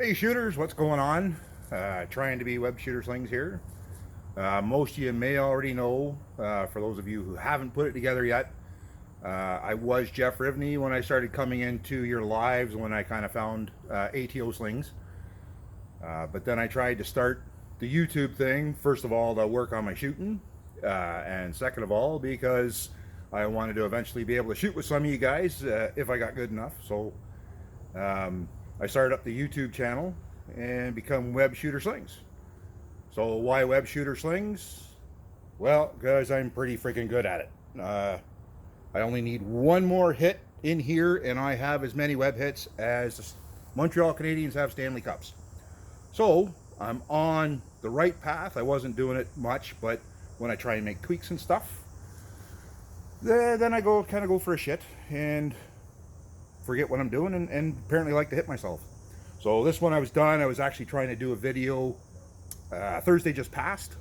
Hey shooters, what's going on? Trying to be Webshooter Slings here. Most of you may already know, for those of you who haven't put it together yet, I was Jeff Rivney when I started coming into your lives when I kind of found ATO Slings. But then I tried to start the YouTube thing, first of all, to work on my shooting, and second of all, because I wanted to eventually be able to shoot with some of you guys if I got good enough. So I started up the YouTube channel and become Webshooter Slings. So why Webshooter Slings? Well, because I'm pretty freaking good at it. I only need one more hit in here, and I have as many web hits as the Montreal Canadiens have Stanley Cups. So I'm on the right path. I wasn't doing it much, but when I try and make tweaks and stuff, then I go for a shit and forget what I'm doing, and apparently like to hit myself. So this one I was done. I was actually trying to do a video. Thursday just passed.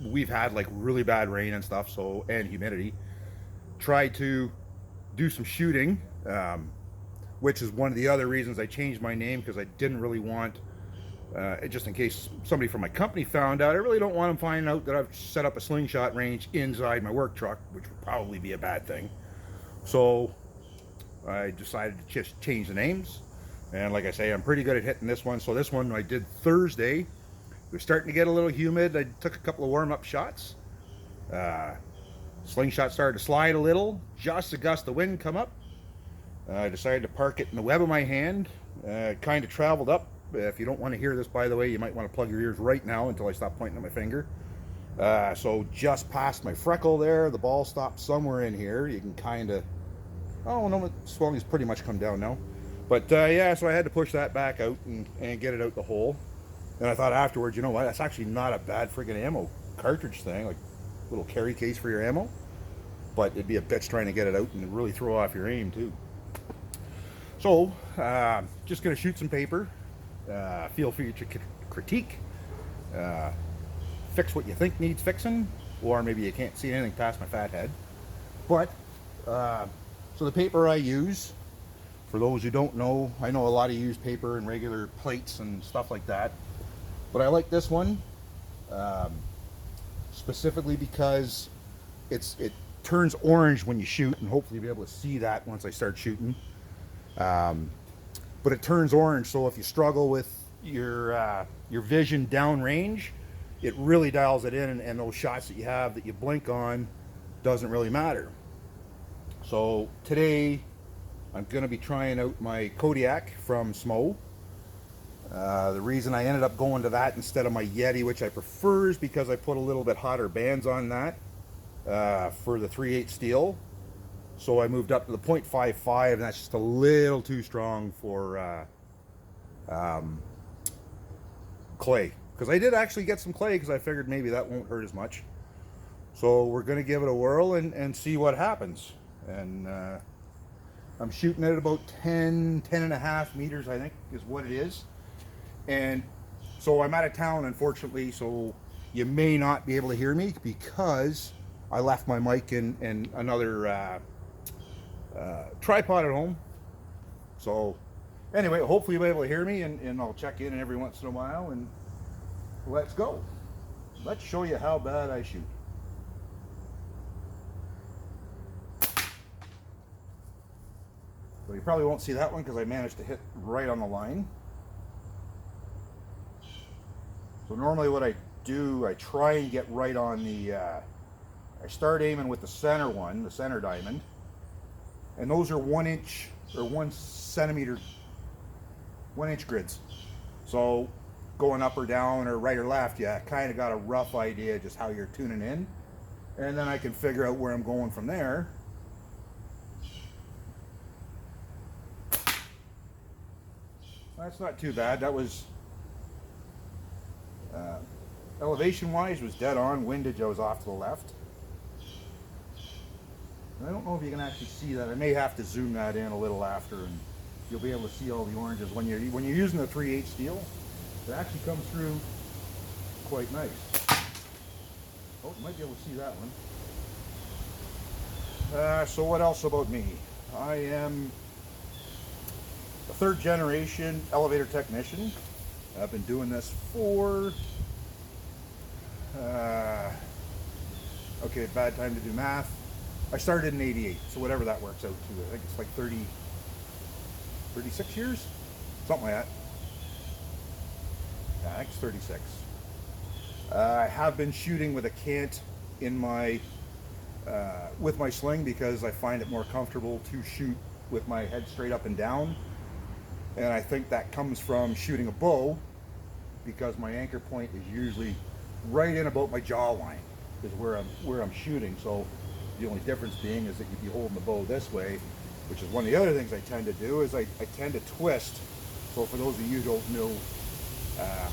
We've had like really bad rain and stuff, so, and humidity. Tried to do some shooting, which is one of the other reasons I changed my name, because I didn't really want, just in case somebody from my company found out, I really don't want them finding out that I've set up a slingshot range inside my work truck, which would probably be a bad thing. So I decided to just change the names. And like I say, I'm pretty good at hitting this one. So this one I did Thursday. It was starting to get a little humid. I took a couple of warm-up shots. Slingshot started to slide a little. Just a gust of wind come up. I decided to park it in the web of my hand. Kind of traveled up. If you don't want to hear this, by the way, you might want to plug your ears right now until I stop pointing at my finger. So just past my freckle there, the ball stopped somewhere in here. You can kind of... Oh, no, the swelling's pretty much come down now. But yeah, so I had to push that back out and get it out the hole. And I thought afterwards, you know what, that's actually not a bad freaking ammo cartridge thing, like little carry case for your ammo. But it'd be a bitch trying to get it out and really throw off your aim too. So, just gonna shoot some paper. Feel free to critique. Fix what you think needs fixing, or maybe you can't see anything past my fat head. But, so the paper I use, for those who don't know, I know a lot of you use paper and regular plates and stuff like that, but I like this one specifically because it turns orange when you shoot, and hopefully you'll be able to see that once I start shooting. But it turns orange, so if you struggle with your vision downrange, it really dials it in, and those shots that you have that you blink on doesn't really matter. So today I'm going to be trying out my Kodiak from Smo. The reason I ended up going to that instead of my Yeti, which I prefer, is because I put a little bit hotter bands on that for the 3/8 steel. So I moved up to the 0.55, and that's just a little too strong for clay. Because I did actually get some clay, because I figured maybe that won't hurt as much. So we're going to give it a whirl and see what happens. And I'm shooting at about 10 and a half meters, I think, is what it is. And so I'm out of town, unfortunately, so you may not be able to hear me because I left my mic in another tripod at home. So anyway, hopefully you'll be able to hear me, and I'll check in every once in a while, and let's go. Let's show you how bad I shoot. So you probably won't see that one because I managed to hit right on the line. So normally what I do, I try and get right on the, I start aiming with the center one, the center diamond. And those are 1 inch or 1 centimeter, 1 inch grids. So going up or down or right or left, yeah, kind of got a rough idea just how you're tuning in. And then I can figure out where I'm going from there. That's not too bad. That was elevation wise was dead on. Windage I was off to the left. And I don't know if you can actually see that. I may have to zoom that in a little after, and you'll be able to see all the oranges when you're using the 3/8 steel. It actually comes through quite nice. Oh, you might be able to see that one. So what else about me? I am third generation elevator technician. I've been doing this for, okay, bad time to do math. I started in 88, so whatever that works out to, I think it's like 36 years? Something like that. Yeah, I think it's 36. I have been shooting with a cant in my, with my sling because I find it more comfortable to shoot with my head straight up and down. And I think that comes from shooting a bow because my anchor point is usually right in about my jawline is where I'm shooting. So the only difference being is that you'd be holding the bow this way, which is one of the other things I tend to do is I tend to twist. So for those of you who don't know,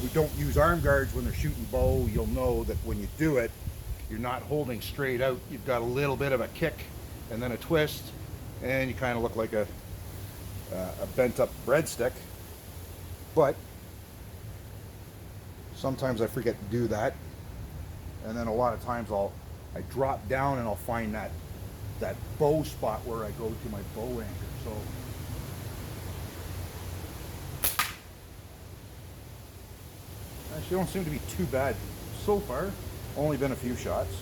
who don't use arm guards when they're shooting bow, you'll know that when you do it, you're not holding straight out. You've got a little bit of a kick and then a twist, and you kind of look like a bent up breadstick. But sometimes I forget to do that, and then a lot of times I drop down and I'll find that bow spot where I go to my bow anchor. So actually don't seem to be too bad so far. Only been a few shots.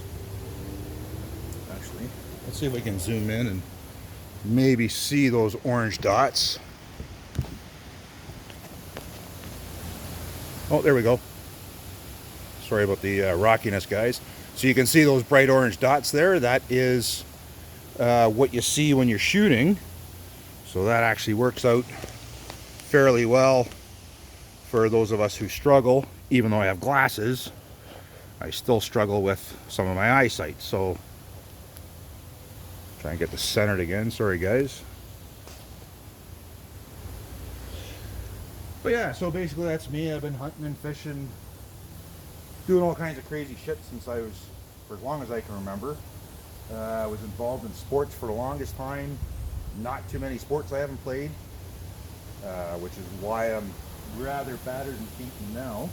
Actually, let's see if we can zoom in and maybe see those orange dots. Oh, there we go. Sorry about the rockiness, guys. So you can see those bright orange dots there. That is what you see when you're shooting. So that actually works out fairly well for those of us who struggle. Even though I have glasses, I still struggle with some of my eyesight. So try and get this centered again. Sorry, guys. But yeah, so basically that's me. I've been hunting and fishing, doing all kinds of crazy shit since I was, for as long as I can remember. I was involved in sports for the longest time. Not too many sports I haven't played, which is why I'm rather battered and beaten now.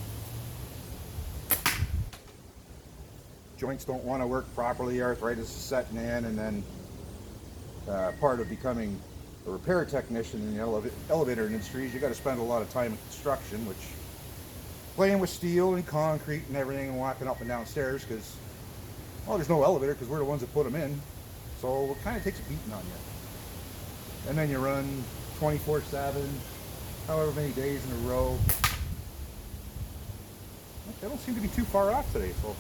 Joints don't want to work properly, arthritis is setting in, and then part of becoming a repair technician in the elevator industry is you got to spend a lot of time in construction, which playing with steel and concrete and everything and walking up and down stairs because, well, there's no elevator because we're the ones that put them in. So it kind of takes a beating on you. And then you run 24/7, however many days in a row. They don't seem to be too far off today, so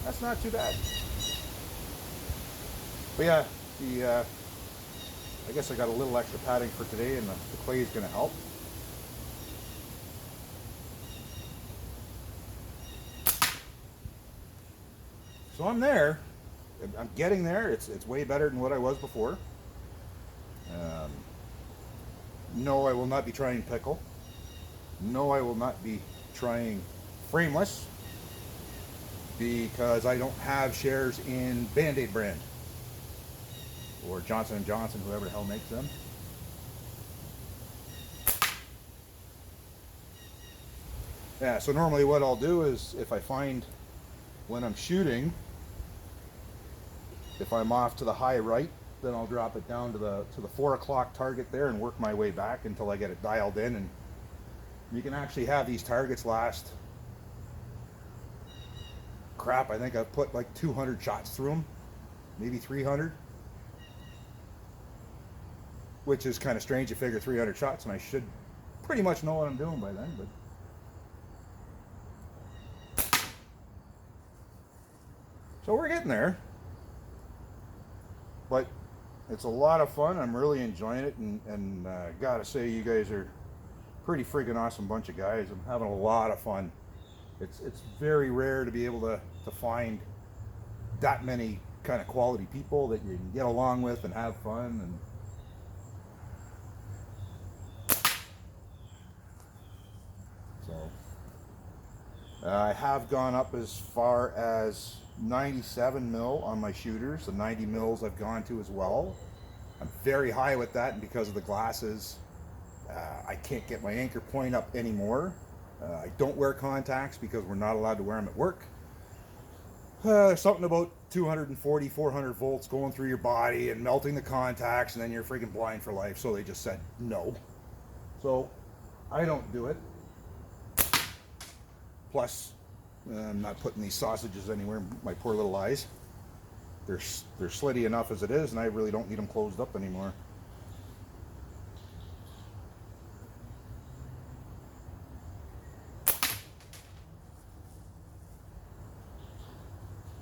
that's not too bad. But yeah, I guess I got a little extra padding for today, and the clay is going to help. So I'm there. I'm getting there. It's way better than what I was before. No, I will not be trying pickle. No, I will not be trying frameless because I don't have shares in Band-Aid brand or Johnson & Johnson, whoever the hell makes them. Yeah, so normally what I'll do is if I find when I'm shooting, if I'm off to the high right, then I'll drop it down to the 4 o'clock target there and work my way back until I get it dialed in. And you can actually have these targets last, crap, I think I've put like 200 shots through them, maybe 300, which is kind of strange. You figure 300 shots and I should pretty much know what I'm doing by then, but so we're getting there. But it's a lot of fun. I'm really enjoying it, and gotta say, you guys are pretty freaking awesome bunch of guys. I'm having a lot of fun. It's very rare to be able to find that many kind of quality people that you can get along with and have fun. And so I have gone up as far as 97 mil on my shooters. The 90 mils I've gone to as well. I'm very high with that, and because of the glasses, I can't get my anchor point up anymore. I don't wear contacts because we're not allowed to wear them at work. There's something about 240, 400 volts going through your body and melting the contacts, and then you're freaking blind for life. So they just said no. So I don't do it. Plus, I'm not putting these sausages anywhere in my poor little eyes. They're slitty enough as it is, and I really don't need them closed up anymore.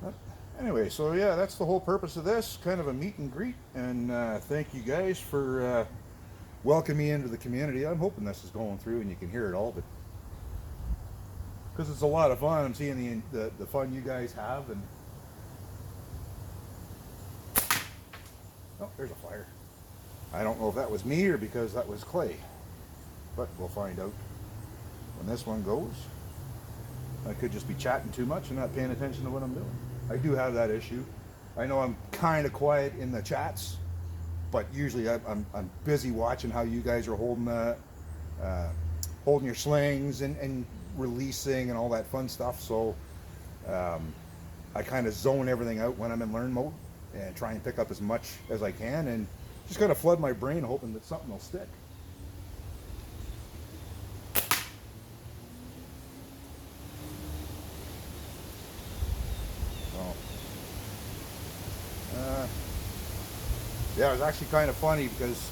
But anyway, so yeah, that's the whole purpose of this, kind of a meet and greet, and thank you guys for welcoming me into the community. I'm hoping this is going through and you can hear it all, but because it's a lot of fun. I'm seeing the fun you guys have, and oh, there's a fire. I don't know if that was me or because that was clay, but we'll find out when this one goes. I could just be chatting too much and not paying attention to what I'm doing. I do have that issue. I know I'm kind of quiet in the chats, but usually I'm busy watching how you guys are holding your slings and releasing and all that fun stuff. So I kind of zone everything out when I'm in learn mode and try and pick up as much as I can and just kind of flood my brain hoping that something will stick. Yeah, it was actually kind of funny because,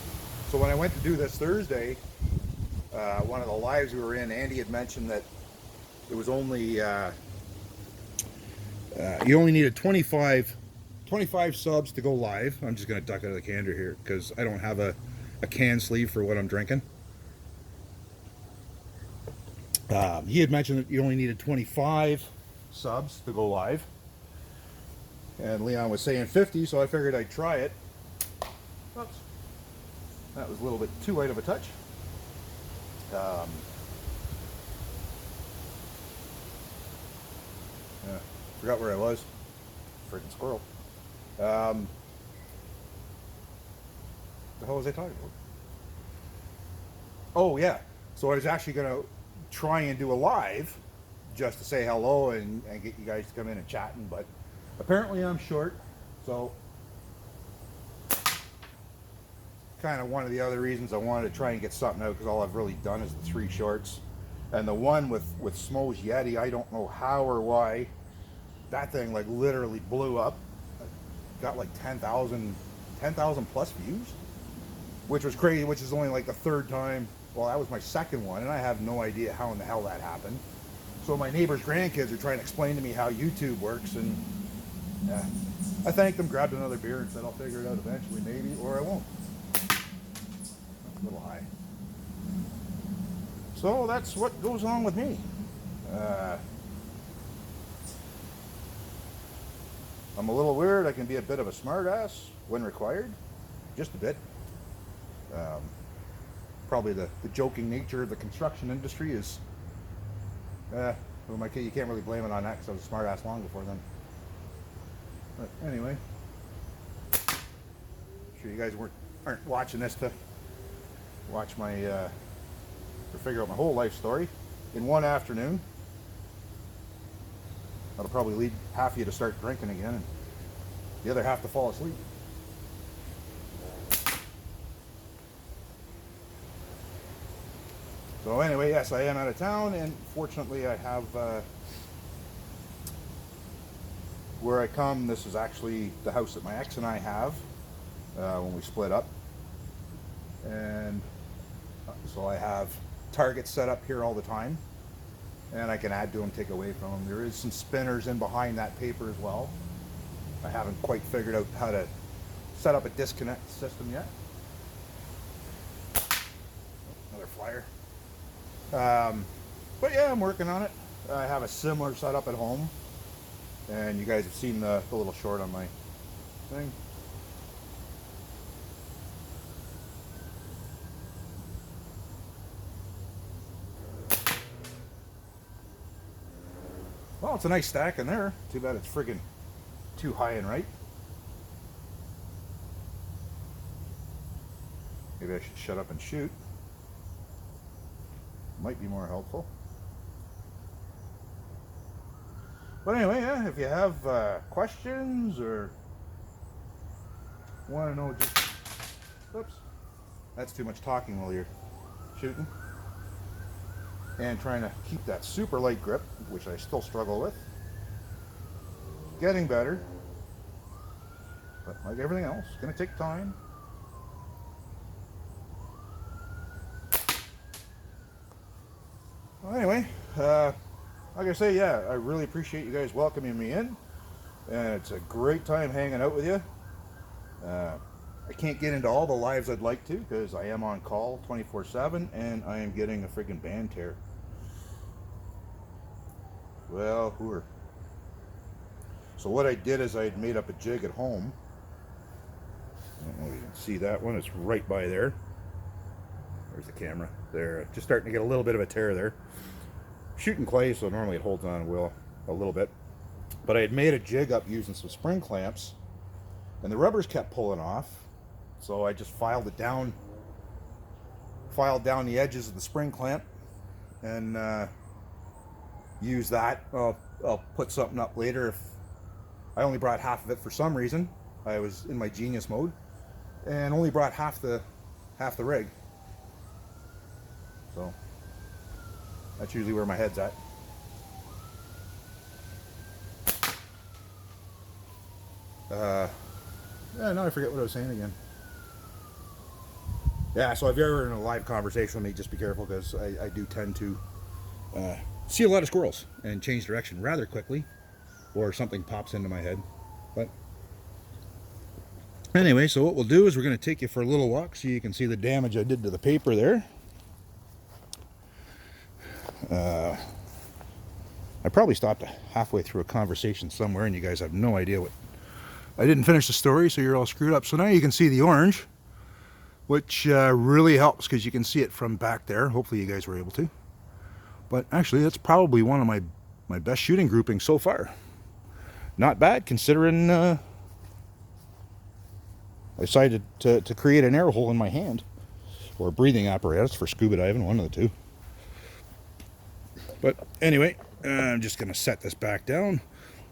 so when I went to do this Thursday, one of the lives we were in, Andy had mentioned that it was only, you only needed 25 subs to go live. I'm just going to duck out of the candor here because I don't have a can sleeve for what I'm drinking. He had mentioned that you only needed 25 subs to go live. And Leon was saying 50, so I figured I'd try it. Oops. That was a little bit too light of a touch. Yeah, forgot where I was. Freaking squirrel. The hell was I talking about? Oh yeah. So I was actually gonna try and do a live just to say hello and get you guys to come in and chatting, but apparently I'm short, so kind of one of the other reasons I wanted to try and get something out, because all I've really done is the 3 shorts. And the one with Smo's Yeti, I don't know how or why, that thing like literally blew up. Got like 10,000 plus views, which was crazy, which is only like the 3rd time. Well, that was my 2nd one, and I have no idea how in the hell that happened. So my neighbor's grandkids are trying to explain to me how YouTube works, and yeah, I thanked them, grabbed another beer, and said I'll figure it out eventually, maybe, or I won't. A little high. So that's what goes on with me. I'm a little weird. I can be a bit of a smartass when required, just a bit. Probably the joking nature of the construction industry is, well, you can't really blame it on that because I was a smartass long before then. But anyway, sure you guys aren't watching this to watch my or figure out my whole life story in one afternoon. That'll probably lead half of you to start drinking again and the other half to fall asleep. So anyway, yes, I am out of town, and fortunately I have where I come. This is actually the house that my ex and I have when we split up, and so I have targets set up here all the time, and I can add to them, take away from them. There is some spinners in behind that paper as well. I haven't quite figured out how to set up a disconnect system yet. Another flyer. But yeah, I'm working on it. I have a similar setup at home, and you guys have seen the little short on my thing. Well, it's a nice stack in there. Too bad it's friggin' too high and right. Maybe I should shut up and shoot. Might be more helpful. But anyway, yeah, if you have questions or want to know, just, oops, that's too much talking while you're shooting and trying to keep that super light grip, which I still struggle with. Getting better, but like everything else, it's going to take time. Well, anyway, like I say, yeah, I really appreciate you guys welcoming me in, and it's a great time hanging out with you. I can't get into all the lives I'd like to because I am on call 24/7 and I am getting a friggin' band tear. Well, hooer. So what I did is I had made up a jig at home. I don't know if you can see that one. It's right by there. There's the camera. There, just starting to get a little bit of a tear there. Shooting clay, so normally it holds on a little bit. But I had made a jig up using some spring clamps, and the rubbers kept pulling off. So I just filed down the edges of the spring clamp, and use that. I'll put something up later. If I only brought half of it for some reason, I was in my genius mode, and only brought half the rig. So that's usually where my head's at. Yeah, now I forget what I was saying again. Yeah, so if you're ever in a live conversation with me, just be careful, because I do tend to see a lot of squirrels and change direction rather quickly, or something pops into my head. But anyway, so what we'll do is we're going to take you for a little walk so you can see the damage I did to the paper there. I probably stopped halfway through a conversation somewhere and you guys have no idea what... I didn't finish the story, so you're all screwed up. So now you can see the orange, which really helps because you can see it from back there. Hopefully you guys were able to. But actually, that's probably one of my best shooting groupings so far. Not bad, considering I decided to create an air hole in my hand, or a breathing apparatus for scuba diving, one of the two. But anyway, I'm just going to set this back down.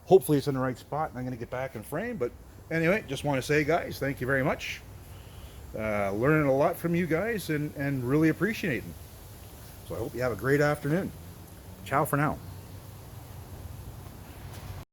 Hopefully it's in the right spot and I'm going to get back in frame. But anyway, just want to say, guys, thank you very much. Learning a lot from you guys and really appreciating. So I hope you have a great afternoon. Ciao for now.